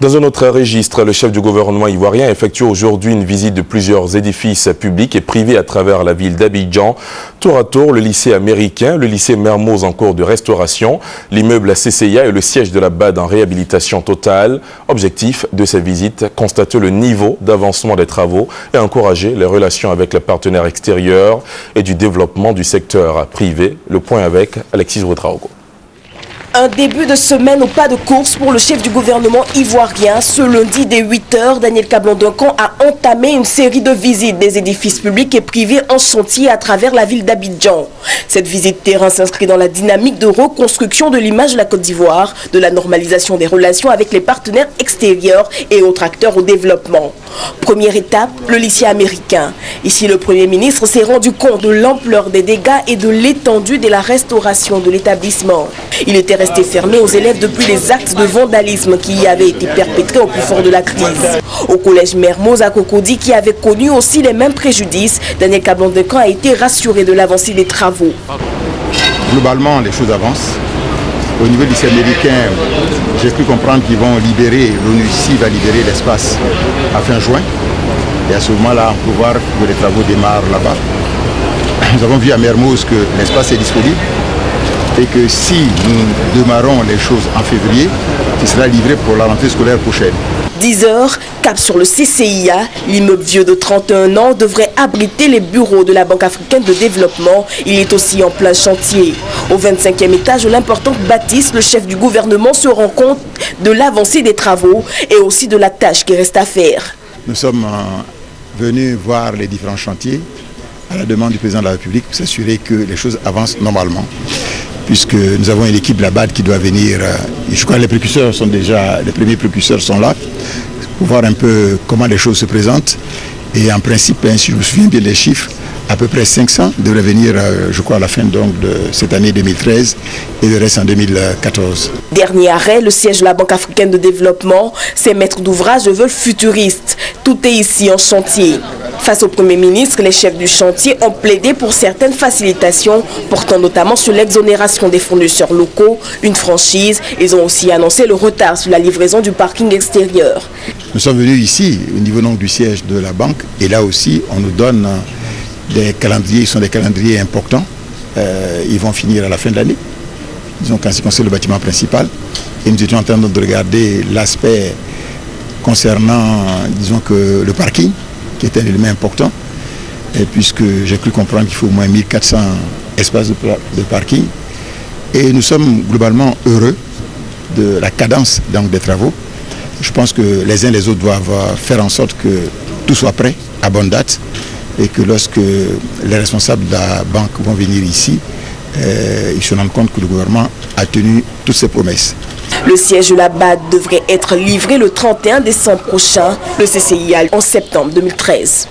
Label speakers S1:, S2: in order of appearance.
S1: Dans un autre registre, le chef du gouvernement ivoirien effectue aujourd'hui une visite de plusieurs édifices publics et privés à travers la ville d'Abidjan. Tour à tour, le lycée américain, le lycée Mermoz en cours de restauration, l'immeuble CCIA et le siège de la BAD en réhabilitation totale. Objectif de ces visites, constater le niveau d'avancement des travaux et encourager les relations avec les partenaires extérieurs et du développement du secteur privé. Le point avec Alexis Ouedraogo.
S2: Un début de semaine au pas de course pour le chef du gouvernement ivoirien. Ce lundi dès 8 h, Daniel Kablan-Duncan a entamé une série de visites des édifices publics et privés en chantier à travers la ville d'Abidjan. Cette visite terrain s'inscrit dans la dynamique de reconstruction de l'image de la Côte d'Ivoire, de la normalisation des relations avec les partenaires extérieurs et autres acteurs au développement. Première étape, le lycée américain. Ici, le Premier ministre s'est rendu compte de l'ampleur des dégâts et de l'étendue de la restauration de l'établissement. Il était resté fermé aux élèves depuis les actes de vandalisme qui y avaient été perpétrés au plus fort de la crise. Au collège Mermoz à Cocody, qui avait connu aussi les mêmes préjudices, Daniel Kablan-Duncan a été rassuré de l'avancée des travaux.
S3: Globalement, les choses avancent. Au niveau du lycée américain, j'ai cru comprendre qu'ils vont libérer, l'ONUCI va libérer l'espace à fin juin. Et à ce moment-là, on peut voir que les travaux démarrent là-bas. Nous avons vu à Mermoz que l'espace est disponible et que si nous démarrons les choses en février, il sera livré pour la rentrée scolaire prochaine.
S2: 10 h, cap sur le CCIA, l'immeuble vieux de 31 ans devrait abriter les bureaux de la Banque africaine de développement. Il est aussi en plein chantier. Au 25e étage de l'importante bâtisse, le chef du gouvernement se rend compte de l'avancée des travaux et aussi de la tâche qui reste à faire.
S3: Nous sommes venus voir les différents chantiers à la demande du président de la République pour s'assurer que les choses avancent normalement, puisque nous avons une équipe de la BAD qui doit venir. Je crois que les précurseurs sont déjà, les premiers précurseurs sont là, pour voir un peu comment les choses se présentent. Et en principe, si je me souviens bien des chiffres, à peu près 500 devraient venir, je crois, à la fin donc, de cette année 2013 et le reste en 2014.
S2: Dernier arrêt, le siège de la Banque africaine de développement. Ces maîtres d'ouvrage veulent futuristes. Tout est ici en chantier. Face au Premier ministre, les chefs du chantier ont plaidé pour certaines facilitations, portant notamment sur l'exonération des fournisseurs locaux, une franchise. Ils ont aussi annoncé le retard sur la livraison du parking extérieur.
S3: Nous sommes venus ici, au niveau donc, du siège de la banque, et là aussi, on nous donne des calendriers, sont des calendriers importants. Ils vont finir à la fin de l'année. Disons qu'en ce qui concerne le bâtiment principal. Et nous étions en train de regarder l'aspect concernant, disons que le parking, qui est un élément important, et puisque j'ai cru comprendre qu'il faut au moins 1400 espaces de parking. Et nous sommes globalement heureux de la cadence donc, des travaux. Je pense que les uns et les autres doivent faire en sorte que tout soit prêt à bonne date et que lorsque les responsables de la banque vont venir ici, ils se rendent compte que le gouvernement a tenu toutes ses promesses.
S2: Le siège de la BAD devrait être livré le 31 décembre prochain, le CCIA en septembre 2013.